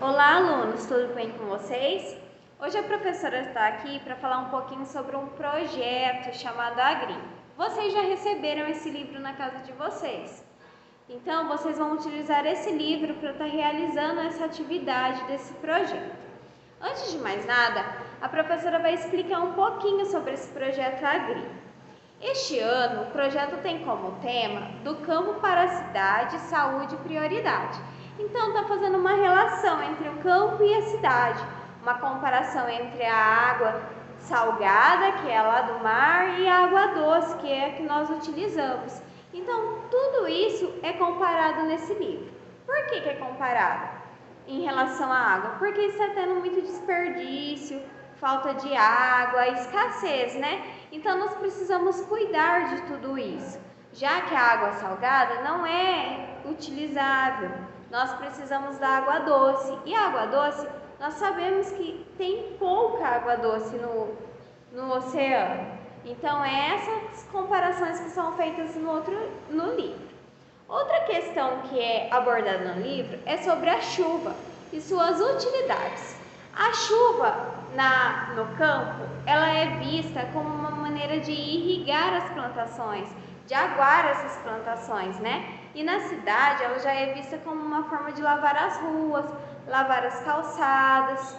Olá, alunos, tudo bem com vocês? Hoje a professora está aqui para falar um pouquinho sobre um projeto chamado Agri. Vocês já receberam esse livro na casa de vocês. Então, vocês vão utilizar esse livro para estar realizando essa atividade desse projeto. Antes de mais nada, a professora vai explicar um pouquinho sobre esse projeto Agri. Este ano, o projeto tem como tema do campo para a cidade, saúde e prioridade. Então, está fazendo uma relação entre o campo e a cidade, uma comparação entre a água salgada, que é lá do mar, e a água doce, que é a que nós utilizamos. Então, tudo isso é comparado nesse livro. Por que é comparado em relação à água? Porque está tendo muito desperdício, falta de água, escassez, né? Então, nós precisamos cuidar de tudo isso, já que a água salgada não é utilizável. Nós precisamos da água doce, e a água doce, nós sabemos que tem pouca água doce no oceano. Então, essas comparações que são feitas no livro. Outra questão que é abordada no livro é sobre a chuva e suas utilidades. A chuva no campo, ela é vista como uma maneira de irrigar as plantações, de aguar essas plantações, né? E na cidade, ela já é vista como uma forma de lavar as ruas, lavar as calçadas,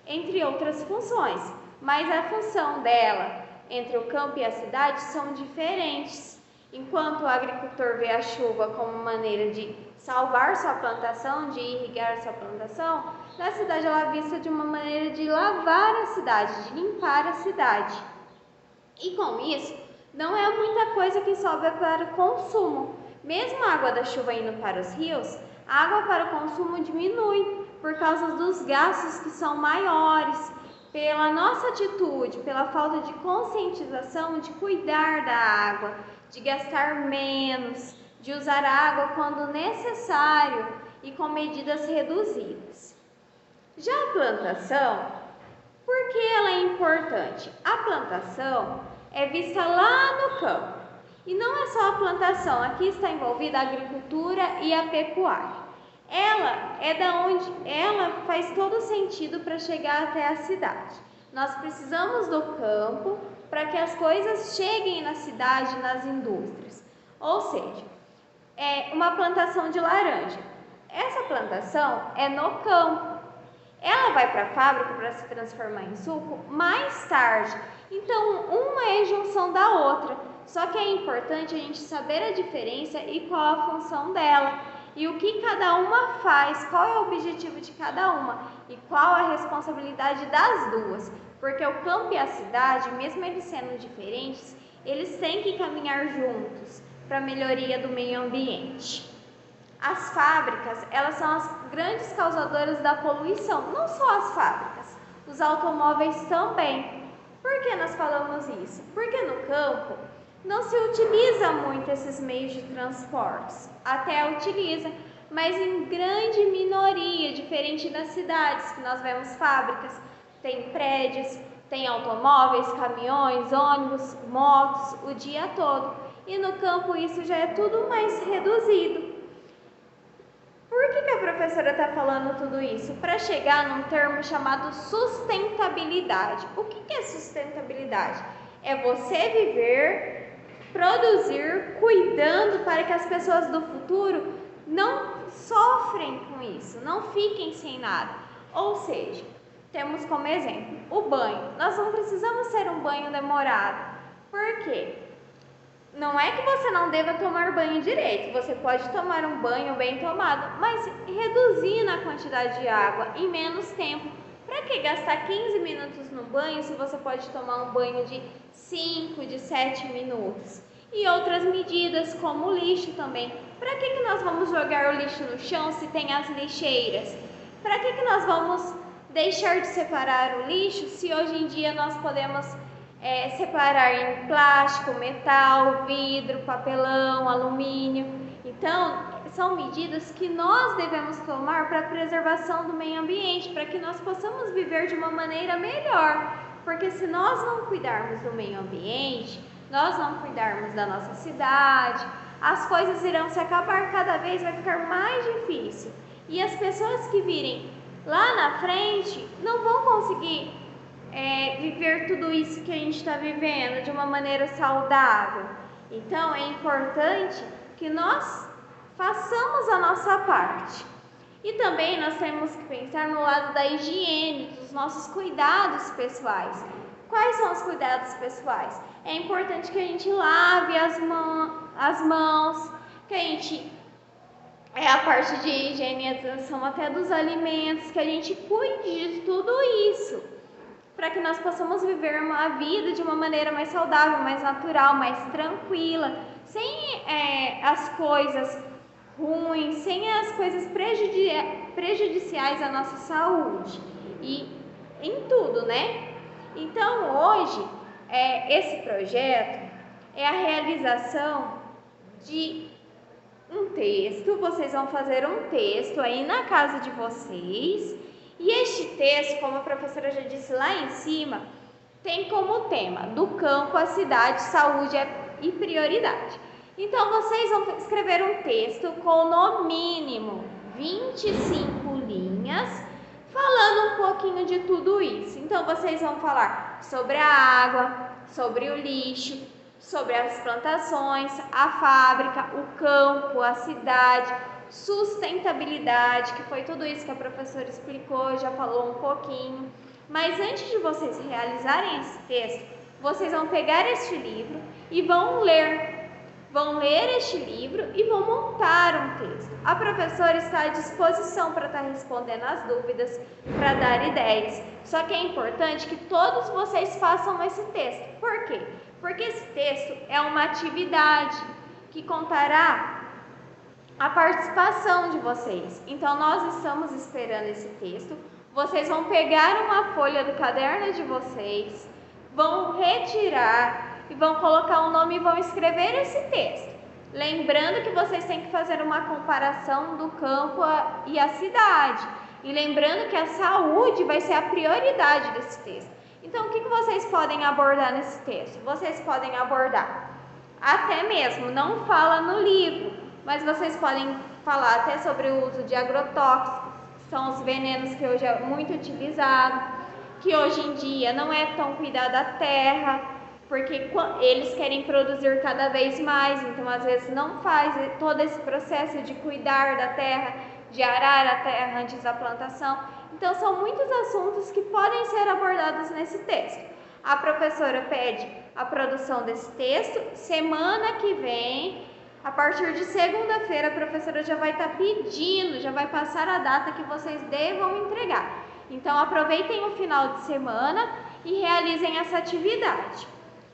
entre outras funções. Mas a função dela entre o campo e a cidade são diferentes. Enquanto o agricultor vê a chuva como maneira de salvar sua plantação, de irrigar sua plantação, na cidade ela é vista de uma maneira de lavar a cidade, de limpar a cidade. E com isso, não é muita coisa que sobra para o consumo. Mesmo a água da chuva indo para os rios, a água para o consumo diminui por causa dos gastos que são maiores, pela nossa atitude, pela falta de conscientização de cuidar da água, de gastar menos, de usar água quando necessário e com medidas reduzidas. Já a plantação, por que ela é importante? A plantação é vista lá no campo. E não é só a plantação, aqui está envolvida a agricultura e a pecuária. Ela faz todo sentido para chegar até a cidade. Nós precisamos do campo para que as coisas cheguem na cidade, nas indústrias. Ou seja, é uma plantação de laranja. Essa plantação é no campo. Ela vai para a fábrica para se transformar em suco mais tarde. Então, uma é junção da outra. Só que é importante a gente saber a diferença e qual a função dela. E o que cada uma faz, qual é o objetivo de cada uma e qual a responsabilidade das duas. Porque o campo e a cidade, mesmo eles sendo diferentes, eles têm que caminhar juntos para a melhoria do meio ambiente. As fábricas, elas são as grandes causadoras da poluição, não só as fábricas, os automóveis também. Por que nós falamos isso? Porque no campo não se utiliza muito esses meios de transportes, até utiliza, mas em grande minoria, diferente das cidades, que nós vemos fábricas, tem prédios, tem automóveis, caminhões, ônibus, motos, o dia todo. E no campo isso já é tudo mais reduzido. Por que a professora está falando tudo isso? Para chegar num termo chamado sustentabilidade. O que é sustentabilidade? É você viver, produzir, cuidando para que as pessoas do futuro não sofrem com isso, não fiquem sem nada. Ou seja, temos como exemplo o banho. Nós não precisamos ter um banho demorado. Por quê? Não é que você não deva tomar banho direito, você pode tomar um banho bem tomado, mas reduzindo a quantidade de água em menos tempo. Para que gastar 15 minutos no banho se você pode tomar um banho de 5, de 7 minutos? E outras medidas, como o lixo também. Para que nós vamos jogar o lixo no chão se tem as lixeiras? Para que nós vamos deixar de separar o lixo se hoje em dia nós podemos separar em plástico, metal, vidro, papelão, alumínio? Então, são medidas que nós devemos tomar para a preservação do meio ambiente, para que nós possamos viver de uma maneira melhor. Porque se nós não cuidarmos do meio ambiente, nós não cuidarmos da nossa cidade, as coisas irão se acabar, cada vez vai ficar mais difícil. E as pessoas que virem lá na frente não vão conseguir viver tudo isso que a gente está vivendo de uma maneira saudável. Então é importante que nós façamos a nossa parte. E também nós temos que pensar no lado da higiene, dos nossos cuidados pessoais. Quais são os cuidados pessoais? É importante que a gente lave as mãos, que a gente a parte de higienização até dos alimentos, que a gente cuide de tudo isso, para que nós possamos viver uma vida de uma maneira mais saudável, mais natural, mais tranquila, sem as coisas ruins, sem as coisas prejudiciais à nossa saúde e em tudo, né? Então hoje esse projeto é a realização de um texto. Vocês vão fazer um texto aí na casa de vocês, e este texto, como a professora já disse lá em cima, tem como tema do campo à cidade, saúde e prioridade. Então vocês vão escrever um texto com no mínimo 25 linhas, falando um pouquinho de tudo isso. Então vocês vão falar sobre a água, sobre o lixo, sobre as plantações, a fábrica, o campo, a cidade, sustentabilidade, que foi tudo isso que a professora explicou, já falou um pouquinho. Mas antes de vocês realizarem esse texto, vocês vão pegar este livro e vão ler este livro e vão montar um texto. A professora está à disposição para estar respondendo as dúvidas, para dar ideias. Só que é importante que todos vocês façam esse texto. Por quê? Porque esse texto é uma atividade que contará a participação de vocês. Então, nós estamos esperando esse texto. Vocês vão pegar uma folha do caderno de vocês, vão retirar e vão colocar um nome e vão escrever esse texto. Lembrando que vocês têm que fazer uma comparação do campo e a cidade. E lembrando que a saúde vai ser a prioridade desse texto. Então, o que vocês podem abordar nesse texto? Vocês podem abordar, até mesmo, não fala no livro, mas vocês podem falar até sobre o uso de agrotóxicos, que são os venenos que hoje é muito utilizado, que hoje em dia não é tão cuidada a terra, porque eles querem produzir cada vez mais, então às vezes não faz todo esse processo de cuidar da terra, de arar a terra antes da plantação. Então são muitos assuntos que podem ser abordados nesse texto. A professora pede a produção desse texto. Semana que vem, a partir de segunda-feira, a professora já vai estar pedindo, já vai passar a data que vocês devam entregar. Então aproveitem o final de semana e realizem essa atividade.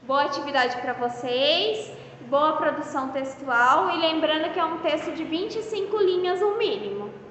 Boa atividade para vocês, boa produção textual, e lembrando que é um texto de 25 linhas no mínimo.